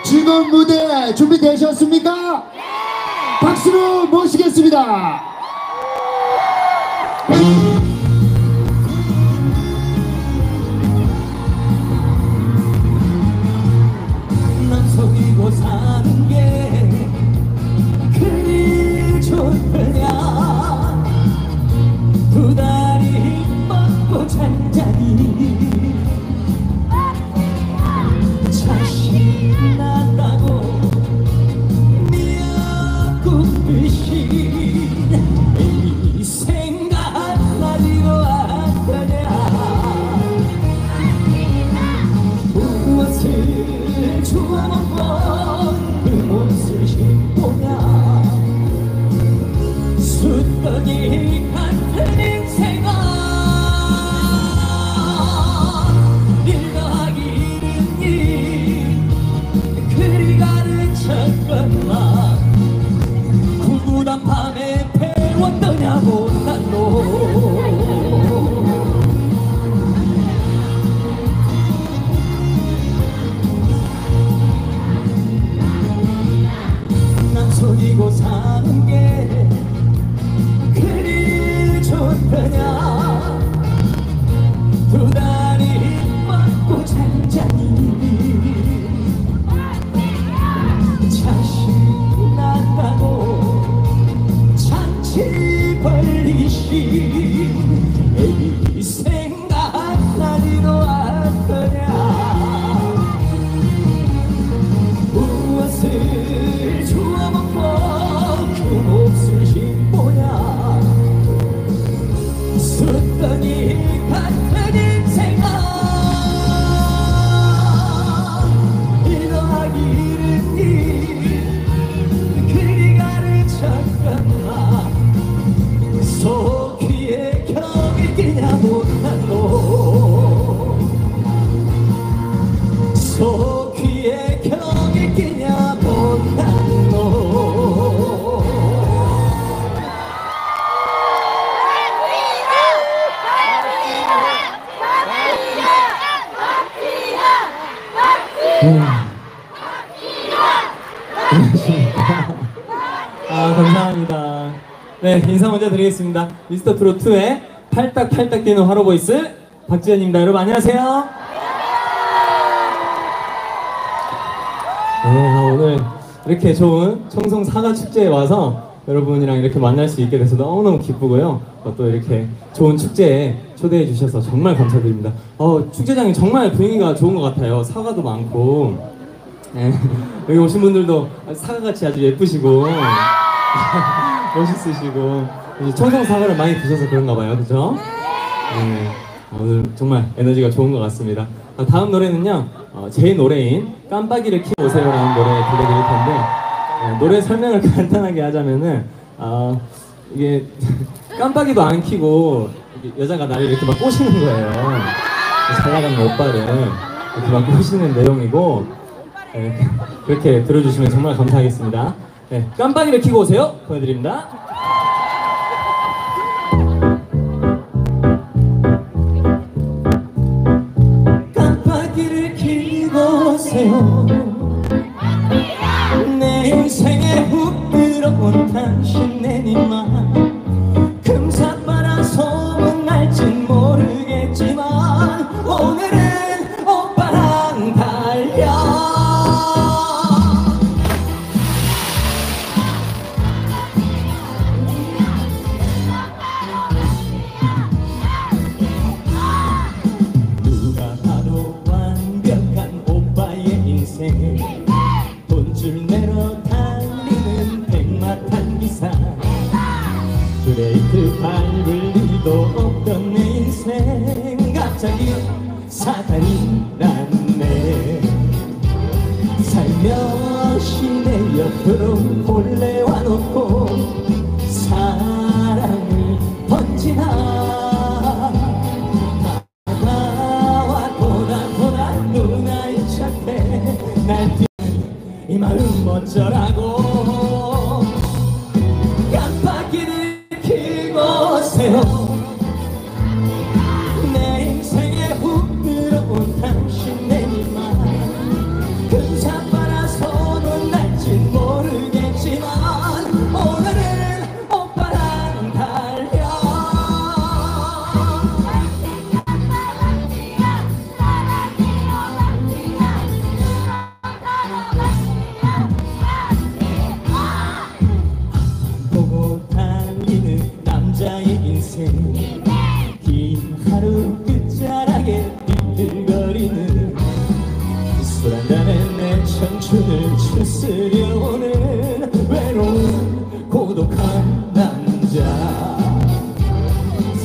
즐거운 무대 준비되셨습니까? 네! 박수로 모시겠습니다. 난 속이고 사는 게 그리 좋더냐. 두 다리 뻗고 잔자리 자신 난다고 미역국 듯이 이 생각 가지고 왔더냐. 무엇을 주워먹고 그 몫을 보냐. 숫더기 같은 인생아 일 더하기 일은 그리 가르쳤건만 구구단 밤에 배웠더냐고 난로. 난 속이고 사는 게 그리 좋더냐. 두 다리 뻗고 잔자니 자신 난다고 잔치 벌리시 이 생각 나지도 않더냐. 무엇을 주워먹고 그 몫을 짚보냐. 숫더기 같은 인생아 일 더하기 일은 그리 가르쳤건가. 속귀에 격이 끼냐 못한노. 속귀에 격이 끼냐 못한노. 감사합니다. 네, 인사 먼저 드리겠습니다. 미스터 트롯2의 팔딱팔딱 뛰는 화로보이스 박지현입니다. 여러분 안녕하세요. 네, 오늘 이렇게 좋은 청송 사과축제에 와서 여러분이랑 이렇게 만날 수 있게 돼서 너무너무 기쁘고요. 또 이렇게 좋은 축제에 초대해 주셔서 정말 감사드립니다. 축제장이 정말 분위기가 좋은 것 같아요. 사과도 많고. 네, 여기 오신 분들도 사과같이 아주 예쁘시고 멋있으시고 청송 사과를 많이 드셔서 그런가 봐요. 그죠? 네, 오늘 정말 에너지가 좋은 것 같습니다. 다음 노래는요, 제 노래인 깜빡이를 켜고 오세요라는 노래 들려드릴 텐데, 노래 설명을 간단하게 하자면은 이게 깜빡이도 안 켜고 여자가 나를 이렇게 막 꼬시는 거예요. 잘 나가는 오빠를 이렇게 막 꼬시는 내용이고, 네, 그렇게 들어주시면 정말 감사하겠습니다. 네, 깜빡이를 켜고 오세요 보여드립니다. 깜빡이를 켜고 오세요. 내 인생에 훅 들어온 당신 내님만 금사빠라 소문날진 모르겠지만 오늘은 오빠랑 달려. 돈줄 내러 달리는 백마탄 기사 브레이크 밟을 일도 없던 내 인생 갑자기 사단이 났네. 살며시 내 옆으로 몰래 와놓고 사랑을 던지나 다가와 보다 누나의 곁에 날 이 마음 어쩌라고. 깜빡이를 켜고 오세요. 내 인생에 훅 들어온 당신 내님만 금사빠라 춤을 추스려오는 외로운 고독한 남자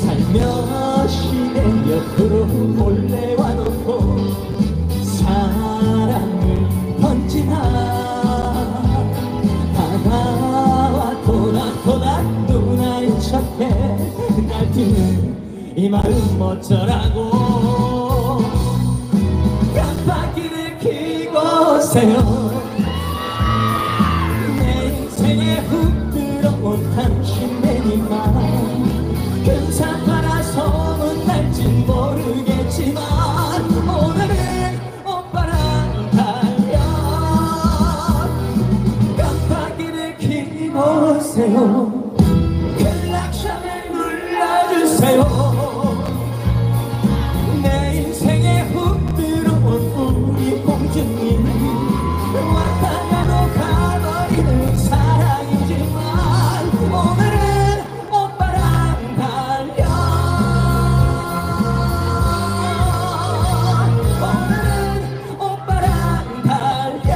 살며시 내 옆으로 몰래 와놓고 사랑을 던지나 다가와 토닥토닥 눈알 척해 날뛰는 이 마음 어쩌라고 깜빡이를 켜보세요 내 인생에 훅 들어온 당신 내니만 금사파나 소문날진 모르겠지만 오늘은 오빠랑 달려 깜빡이를 켜보세요 클락션을 눌러주세요 내 인생에 훅 들어온 우리 공주님 왔다 가도 가버리는 사랑이지만 오늘은 오빠랑 달려 오늘은 오빠랑 달려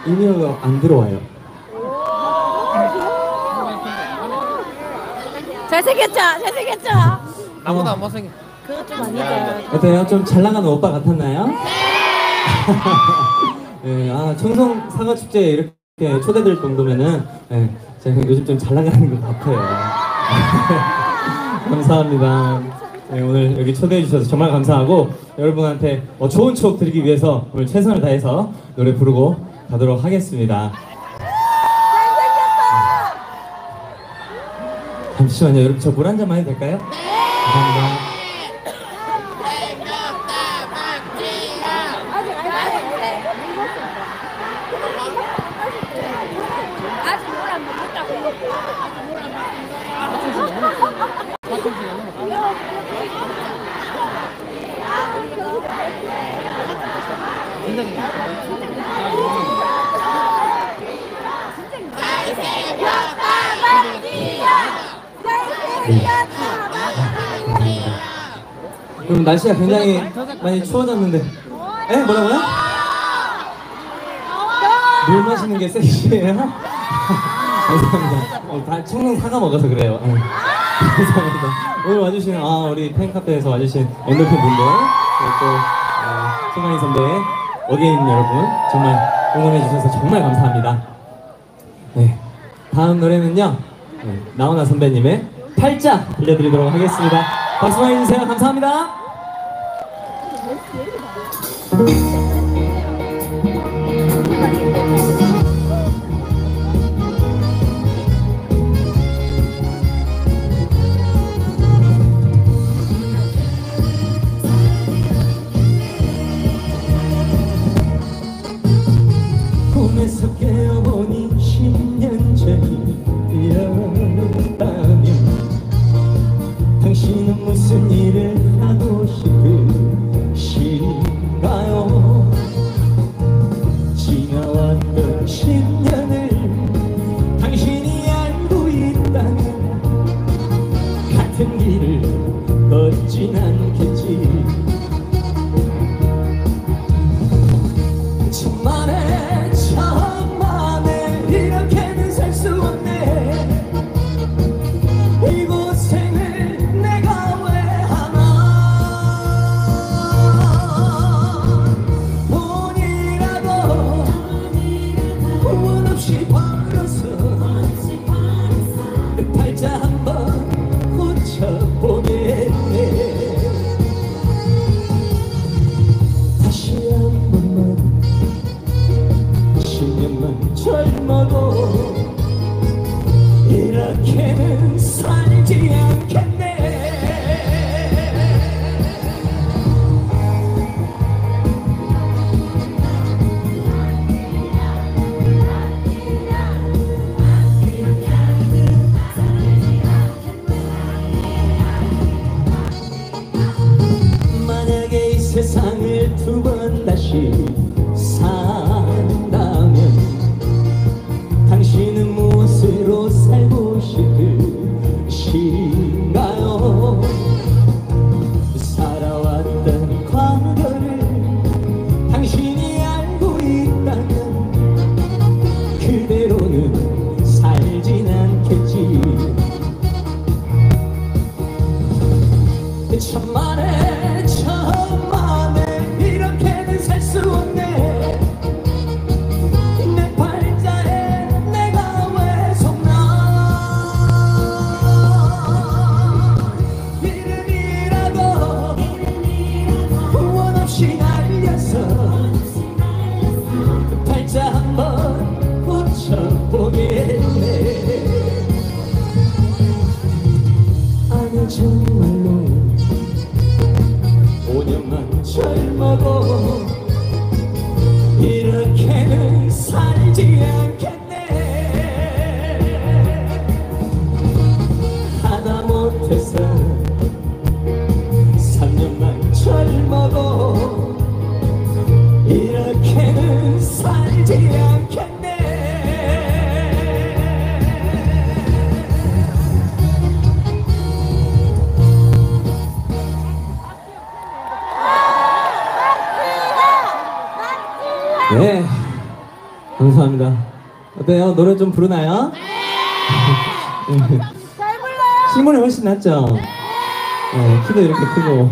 이니어가 안 들어와요. 잘생겼죠? 잘생겼죠? 나보다 안 못생겨. 그거 좀 아니죠. 어때요? 좀 잘 나가는 오빠 같았나요? 네, 청송 사과 축제에 이렇게 초대될 정도면은 제가 요즘 좀 잘 나가는 것 같아요. 감사합니다. 네, 오늘 여기 초대해 주셔서 정말 감사하고 여러분한테 좋은 추억 드리기 위해서 오늘 최선을 다해서 노래 부르고 가도록 하겠습니다. 잠시만요. 여러분 저 물 한 잔만 해도 될까요? 감사합니다. 아직 물안 그럼 날씨가 굉장히 많이 추워졌는데 뭐라고요? 물 마시는 게 섹시해요? 감사합니다. 다 청룡 사과 먹어서 그래요. 감사합니다. 오늘 와주신 우리 팬카페에서 와주신 엔돌핀 분들 또 송하인 선배의 어게인 여러분 정말 응원해 주셔서 정말 감사합니다. 네, 다음 노래는요 나훈아 선배님의 팔자 들려드리도록 하겠습니다. 박수 많이 주세요. 감사합니다. 꿈에서 깨어보니 10년 전이었다면 당신은 무슨 일을 하고 싶으신가요? 지나왔던 10년을 당신이 알고 있다면 같은 길을 걷진 않겠지. 천만에 천만에 이렇게는 살 수 없네. 이 고생을 내가 왜 하나. 돈이라도 원 없이 벌어서 팔자 한번 고쳐보겠네. 천만에 천만에 이렇게는 살 수 없네. 내 팔자에 내가 왜 속나. 이름이라고 후원 없이 날려서 팔자 한번 붙여보겠네. 아니 정말로 5년만 젊어도 이렇게는 살지 않겠네. 하다 못해서 3년만 젊어도 이렇게는 살지 않겠네. 네, 감사합니다. 어때요? 노래 좀 부르나요? 잘 불러요. 실물이 훨씬 낫죠? 네, 키도 이렇게 크고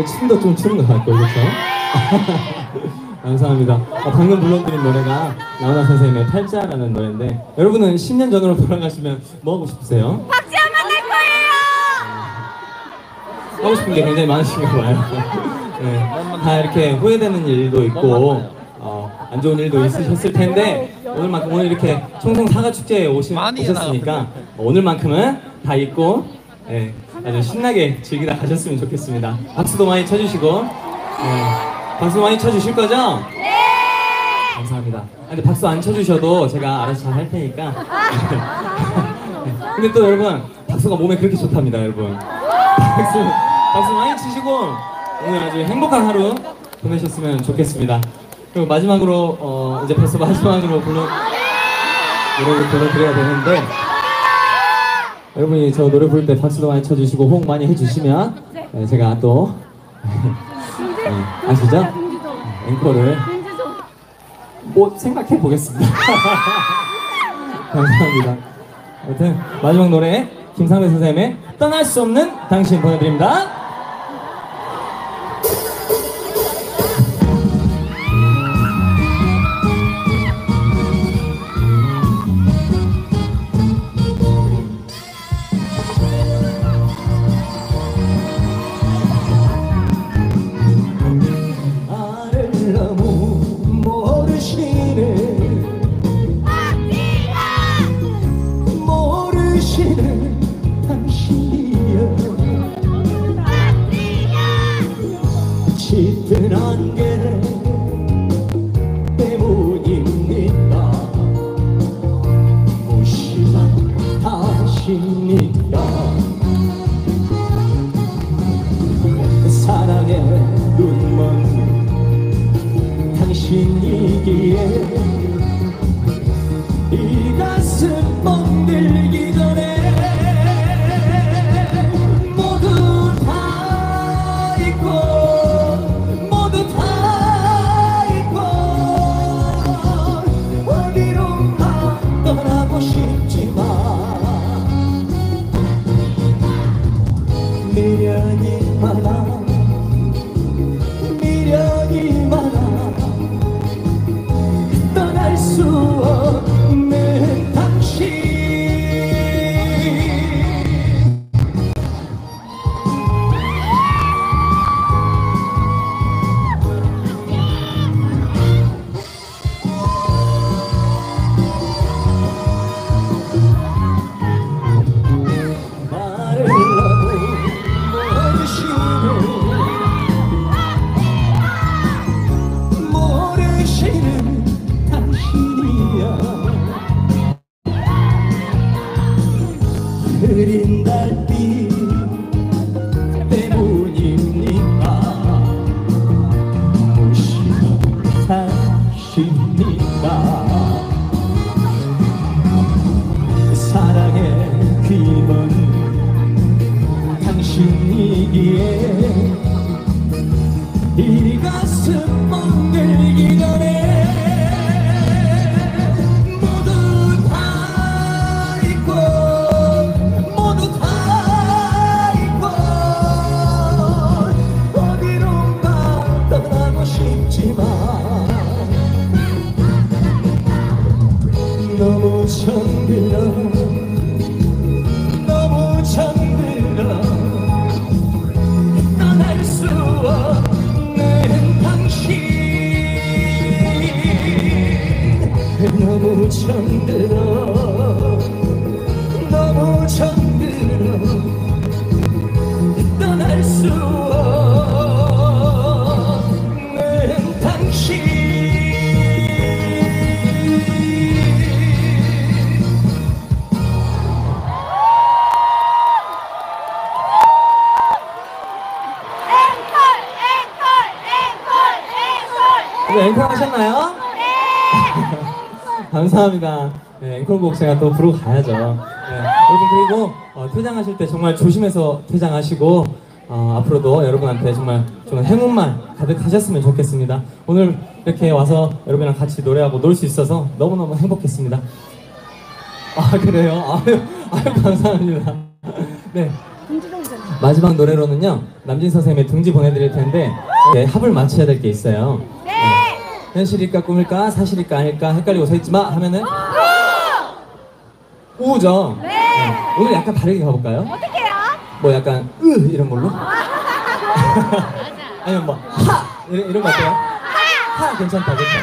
춤도 좀 추는 것 같고, 그렇죠? 감사합니다. 방금 불러드린 노래가 나훈아 선생님의 팔자라는 노래인데, 여러분은 10년 전으로 돌아가시면 뭐 하고 싶으세요? 박수 한번 낼 거예요. 하고 싶은 게 굉장히 많으신가 봐요. 네, 다 이렇게 후회되는 일도 있고 안 좋은 일도 있으셨을 텐데, 오늘 이렇게 총성 사과 축제에 오셨으니까 오늘만큼은 다 잊고 아주 신나게 즐기다 가셨으면 좋겠습니다. 박수도 많이 쳐주시고, 박수 많이 쳐주실 거죠? 네. 감사합니다. 근데 박수 안 쳐주셔도 제가 알아서 잘 할 테니까. 근데 또 여러분, 박수가 몸에 그렇게 좋답니다, 여러분. 박수 많이 치시고 오늘 아주 행복한 하루 보내셨으면 좋겠습니다. 그리고 마지막으로 이제 벌써 마지막으로 노래를 불러드려야 되는데, 여러분이 저 노래 부를 때 박수도 많이 쳐주시고 호응 많이 해주시면 제가 또 아시죠? 앵콜을 뭐 생각해 보겠습니다. 감사합니다. 아무튼 마지막 노래 김상배 선생님의 떠날 수 없는 당신 보내드립니다. 짙은 안개 때문입니까? 무심한 탓입니까? 사랑의 눈먼 당신이기에 이 가슴 멍들기 전에 미련이 많아 떠날 수 없는 당신. 나를 모르시는 당신이야. 흐린 달빛 때문입니까? 무심한 당신이니까. 사랑의 귀먼 당신이기에 이 가슴 멍들기 전에 모두 다 잊고 모두 다 잊고 네, 앵콜 하셨나요? 감사합니다. 네, 앵콜곡 제가 또 부르고 가야죠. 네, 여러분 그리고 퇴장하실 때 정말 조심해서 퇴장하시고 앞으로도 여러분한테 정말 행운만 가득하셨으면 좋겠습니다. 오늘 이렇게 와서 여러분이랑 같이 노래하고 놀 수 있어서 너무너무 행복했습니다. 아 그래요? 아유 감사합니다. 네. 마지막 노래로는요 남진 선생님의 둥지 보내드릴 텐데 네, 합을 맞춰야 될 게 있어요. 네. 현실일까 꿈일까 사실일까 아닐까 헷갈리고 서있지마 하면은 우죠. 네. 네. 오늘 약간 다르게 가볼까요? 어떡해요? 뭐 약간 이런 걸로? 아니면 뭐 이런 거 어때요? 하 괜찮다 그렇죠?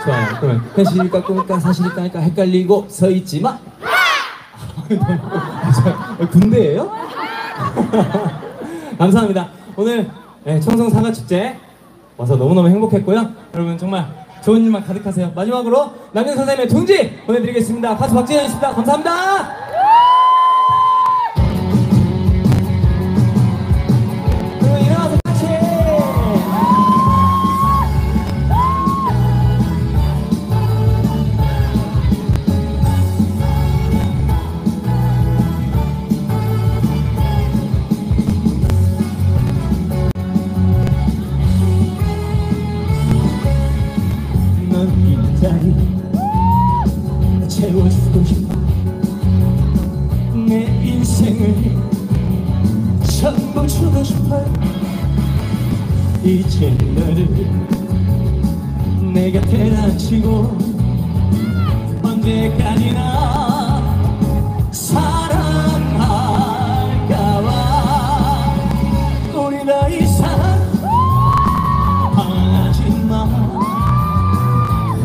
좋아요. 그러면 현실일까 꿈일까 사실일까 아닐까 헷갈리고 서있지마. 군대예요? 감사합니다. 오늘 청송 사과축제 와서 너무너무 행복했고요. 여러분 정말 좋은 일만 가득하세요. 마지막으로 남진 선생님의 둥지 보내드리겠습니다. 가수 박진현이었습니다. 감사합니다. 그리고 일어나서 같이 채워주고 싶어. 내 인생을 전부 주고 싶어. 이제 너를 내 곁에 닥치고 언제까지나 사랑할까봐. 우리 더 이상 방황하지마.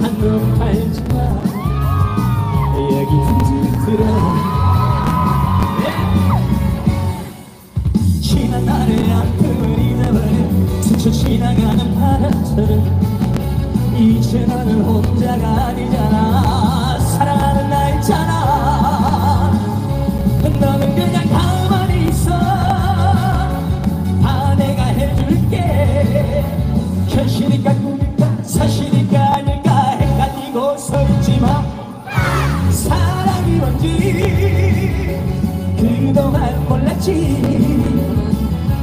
한눈 팔지마. 여기 둥지들어 지난 날의 아픔을 잊어버려 스쳐 지나가는 바람처럼 이제 너는 혼자가 아니잖아. 사랑하는 나 있잖아. 너는 그냥 가만히 있어. 다 내가 해줄게. 현실일까 꿈일까 사실일까 아닐까 헷갈리고 서있지마. 사랑이 뭔지 그동안 몰랐지.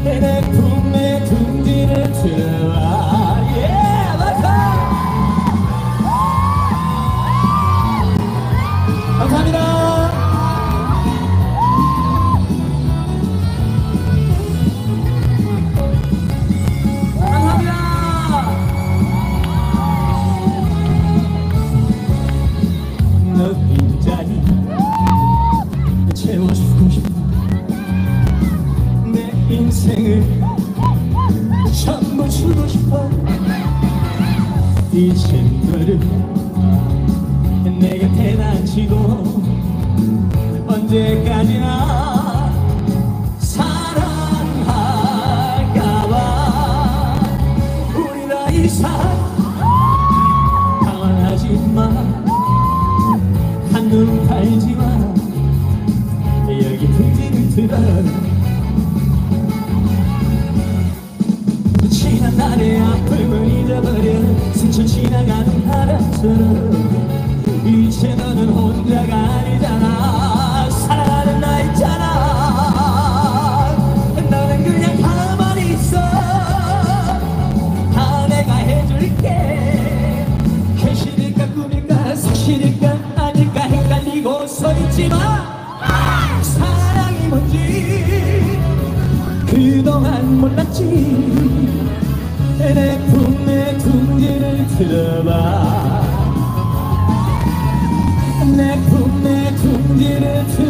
내 품에 둥지를 들어와. 감사합니다. 감사합니다. 너 빈자리 채워주고 싶어. 내 인생을 전부 주고 싶어. 이젠 너를 내 곁에 닥치고 언제까지나 사랑할까봐. 우리 더 이상 당황하지마. 한눈 팔지마. 여기 둥지를 들어 지난 날의 아픔을 잊어버려 스쳐 지나가는 바람처럼 이제 너는 혼자가 아니잖아. 사랑하는 나 있잖아. 너는 그냥 가만히 있어. 다 내가 해줄게. 현실일까 꿈일까 사실일까 아닐까 헷갈리고 서있지마. 사랑이 뭔지 그동안 몰랐지. 내 품에 둥지를 들어봐. 내 품에 둥지를 들어봐.